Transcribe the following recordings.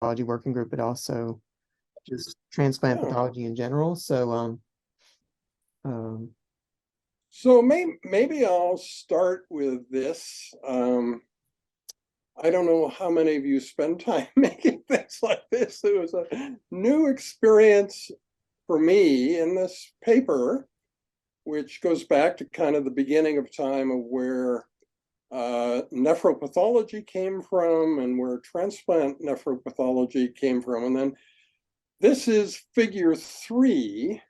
pathology working group, but also just transplant pathology in general. So so maybe I'll start with this. I don't know how many of you spend time making things like this. It was a new experience for me in this paper, which goes back to kind of the beginning of time of where nephropathology came from and where transplant nephropathology came from. And then this is figure 3,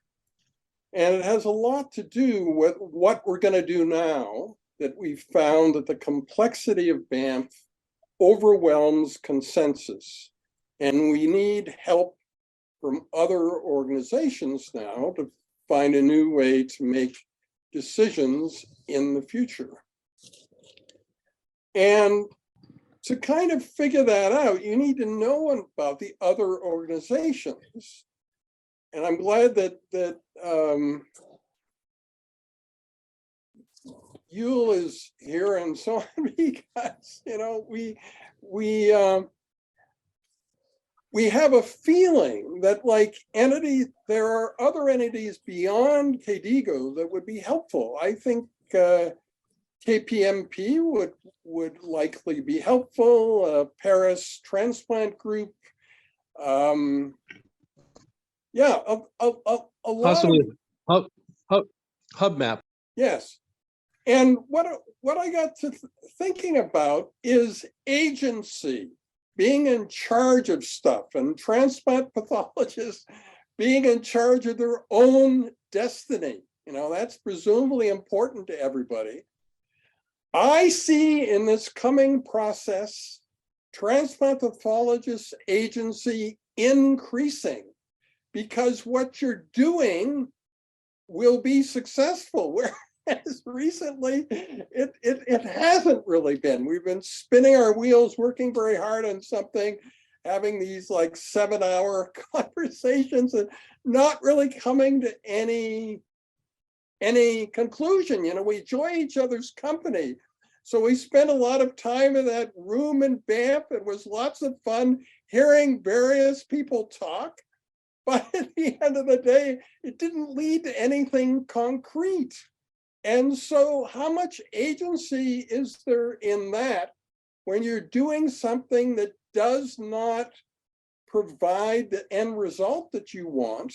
and it has a lot to do with what we're going to do now that we've found that the complexity of Banff overwhelms consensus. And we need help from other organizations now to find a new way to make decisions in the future. And to kind of figure that out, you need to know about the other organizations. And I'm glad that Yule is here and so on, because we have a feeling that like there are other entities beyond KDIGO that would be helpful. I think KPMP would likely be helpful. Paris Transplant Group. Yeah, a lot. Possibly hub map. Yes. And what I got to thinking about is agency, being in charge of stuff, and transplant pathologists being in charge of their own destiny. That's presumably important to everybody. I see in this coming process, transplant pathologists agency increasing, because what you're doing will be successful. Whereas recently, it hasn't really been. We've been spinning our wheels, working very hard on something, having these like 7-hour conversations and not really coming to any conclusion. We enjoy each other's company. So we spent a lot of time in that room in Banff. It was lots of fun hearing various people talk. But at the end of the day, it didn't lead to anything concrete. And so how much agency is there in that when you're doing something that does not provide the end result that you want?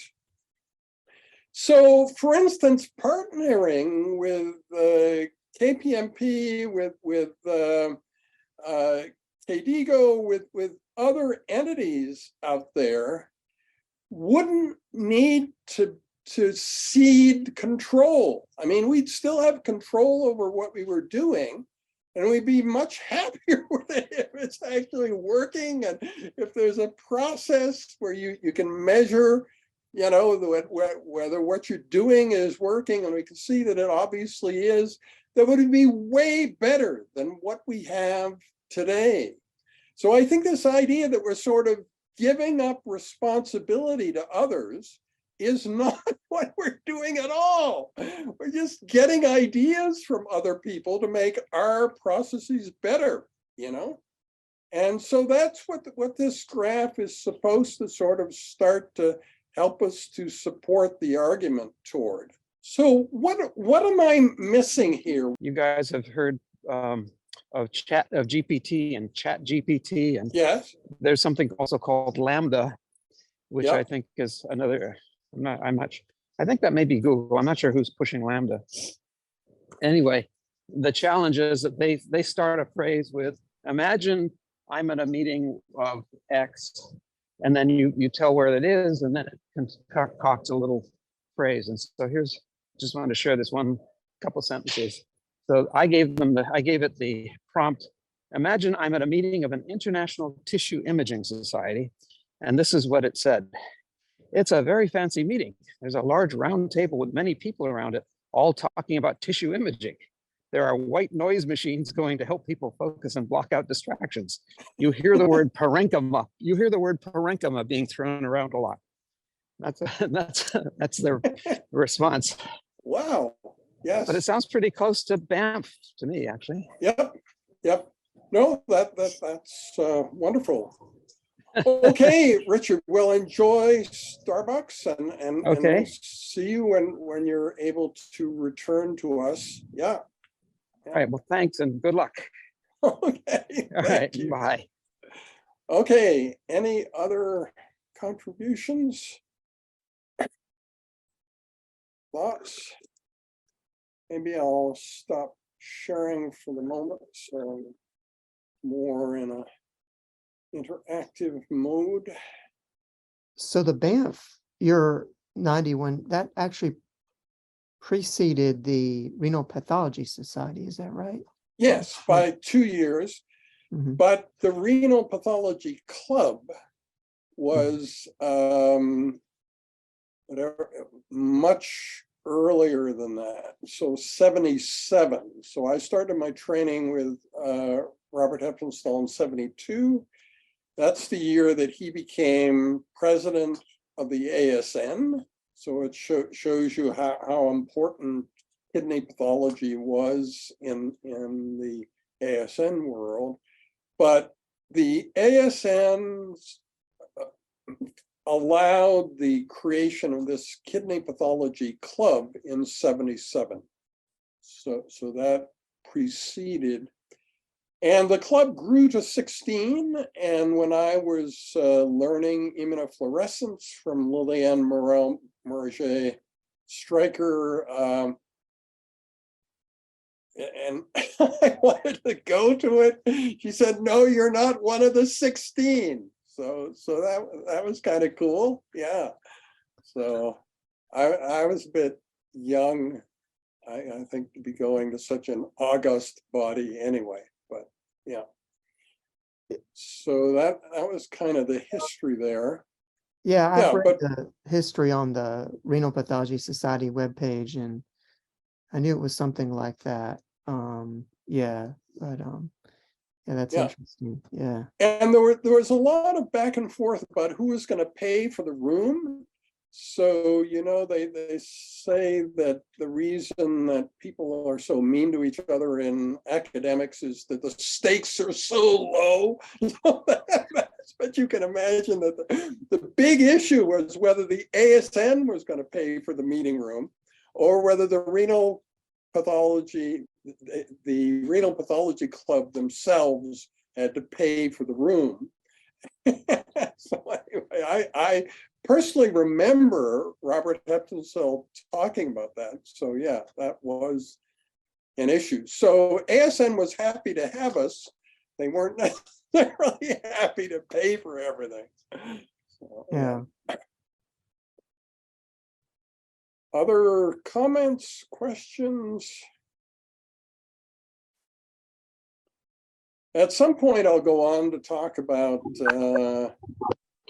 So, for instance, partnering with KPMP, with KDIGO, with other entities out there, wouldn't need to cede control. I mean, we'd still have control over what we were doing, and we'd be much happier with it if it's actually working, and if there's a process where you can measure, whether what you're doing is working, and we can see that it obviously is. That would be way better than what we have today. So I think this idea that we're sort of giving up responsibility to others is not what we're doing at all. We're just getting ideas from other people to make our processes better, And so that's what this graph is supposed to sort of start to help us to support the argument toward. So what am I missing here? You guys have heard of GPT and Chat GPT, and yes, there's something also called Lambda, which yep. I think is another. I think that may be Google. I'm not sure who's pushing Lambda. Anyway, the challenge is that they start a phrase with, imagine I'm at a meeting of X, and then you tell where it is, and then it concocts a little phrase. And so just wanted to share this couple sentences. So I gave it the prompt, imagine I'm at a meeting of an International Tissue Imaging Society, and this is what it said. It's a very fancy meeting. There's a large round table with many people around it, all talking about tissue imaging. There are white noise machines going to help people focus and block out distractions. You hear the word parenchyma. You hear the word parenchyma being thrown around a lot. That's their response. Wow. Yes. But it sounds pretty close to Banff to me, actually. Yep. No, that's wonderful. Okay, Richard, well, enjoy Starbucks and we'll Okay. see you when you're able to return to us. Yeah. All right, well, thanks and good luck. Okay, All right, thank you. bye. Okay, any other contributions? Thoughts? Maybe I'll stop sharing for the moment, so more in a interactive mode. So the Banff, your 91, that actually preceded the Renal Pathology Society, is that right? Yes, by 2 years, Mhm. but the Renal Pathology Club was whatever, much earlier than that. So 77. So I started my training with Robert Heppenstall in 72. That's the year that he became president of the ASN. So it shows you how important kidney pathology was in the ASN world. But the ASN allowed the creation of this kidney pathology club in 77. So that preceded. And the club grew to 16. And when I was learning immunofluorescence from Liliane Moraget Stryker, and I wanted to go to it, she said, "No, you're not one of the 16." So that was kind of cool. Yeah. So I was a bit young, I think, to be going to such an august body anyway. But yeah. So that was kind of the history there. Yeah, I've Yeah, read but the history on the Renal Pathology Society webpage, and I knew it was something like that. Yeah, but yeah, that's yeah. interesting. Yeah. And there was a lot of back and forth about who was going to pay for the room. So, they say that the reason that people are so mean to each other in academics is that the stakes are so low. But you can imagine that the big issue was whether the ASN was going to pay for the meeting room or whether the renal pathology club themselves had to pay for the room. So anyway, I personally remember Robert Heppenstall talking about that. So yeah, that was an issue. So ASN was happy to have us. They weren't necessarily happy to pay for everything. So, Yeah. Other comments, questions? At some point, I'll go on to talk about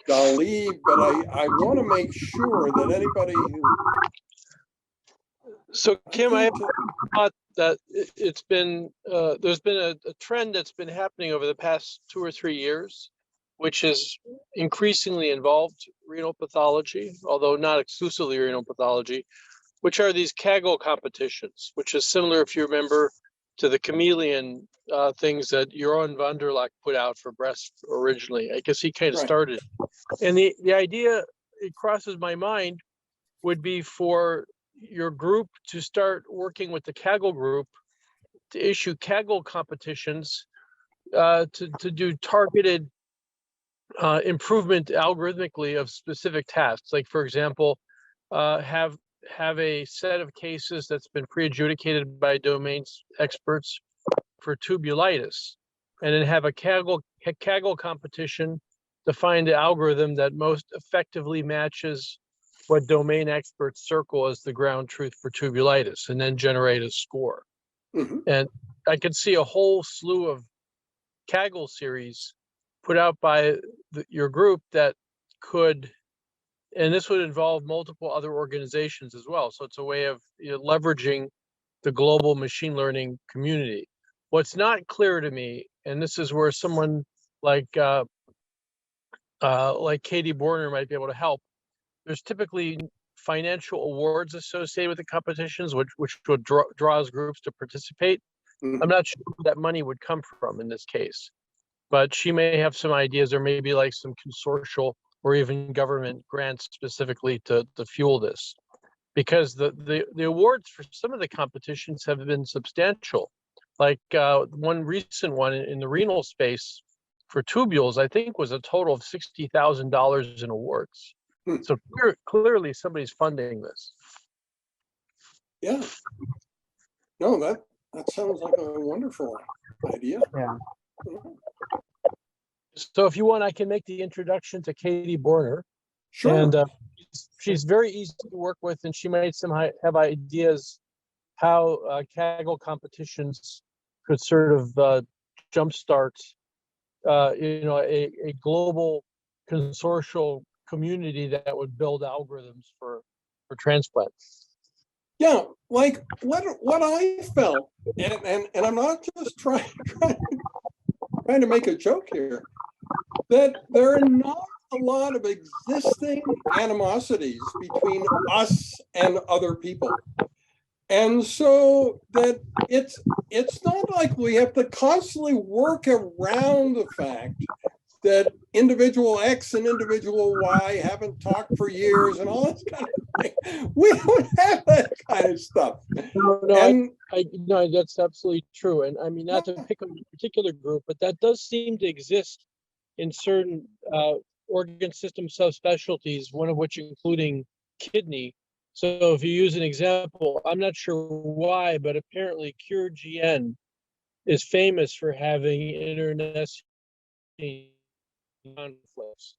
Dali, but I want to make sure that anybody who. So Kim, I have thought that it's been there's been a trend that's been happening over the past 2 or 3 years, which has increasingly involved renal pathology, although not exclusively renal pathology, which are these Kaggle competitions, which is similar, if you remember, to the chameleon things that Jeroen van der Lak put out for breast originally. I guess he kind of started. And the idea, it crosses my mind, would be for your group to start working with the Kaggle group to issue Kaggle competitions to do targeted improvement algorithmically of specific tasks. Like, for example, have a set of cases that's been pre-adjudicated by domain experts for tubulitis, and then have a Kaggle competition to find the algorithm that most effectively matches what domain experts circle as the ground truth for tubulitis, and then generate a score. Mm-hmm. And I could see a whole slew of Kaggle series put out by your group that could, and this would involve multiple other organizations as well. So it's a way of leveraging the global machine learning community. What's not clear to me, and this is where someone like Katie Borner might be able to help, there's typically financial awards associated with the competitions, which would draws groups to participate. Mm-hmm. I'm not sure who that money would come from in this case. but she may have some ideas, or maybe like some consortial or even government grants specifically to fuel this. Because the awards for some of the competitions have been substantial. Like one recent one in the renal space for tubules, I think was a total of $60,000 in awards. Hmm. So clearly somebody's funding this. Yeah. No, that sounds like a wonderful idea. Yeah. So if you want, I can make the introduction to Katie Borner. Sure. And she's very easy to work with, and she might have ideas how Kaggle competitions could sort of jumpstart, a global consortial community that would build algorithms for transplants. Yeah, like what I felt, and I'm not just trying to make a joke here, that there are not a lot of existing animosities between us and other people. And so that it's not like we have to constantly work around the fact that individual X and individual Y haven't talked for years and all this kind of thing. We don't have that kind of stuff. No, that's absolutely true. And I mean, not to pick on a particular group, but that does seem to exist in certain organ system subspecialties, one of which including kidney. So if you use an example, I'm not sure why, but apparently CureGN is famous for having internecine conflicts.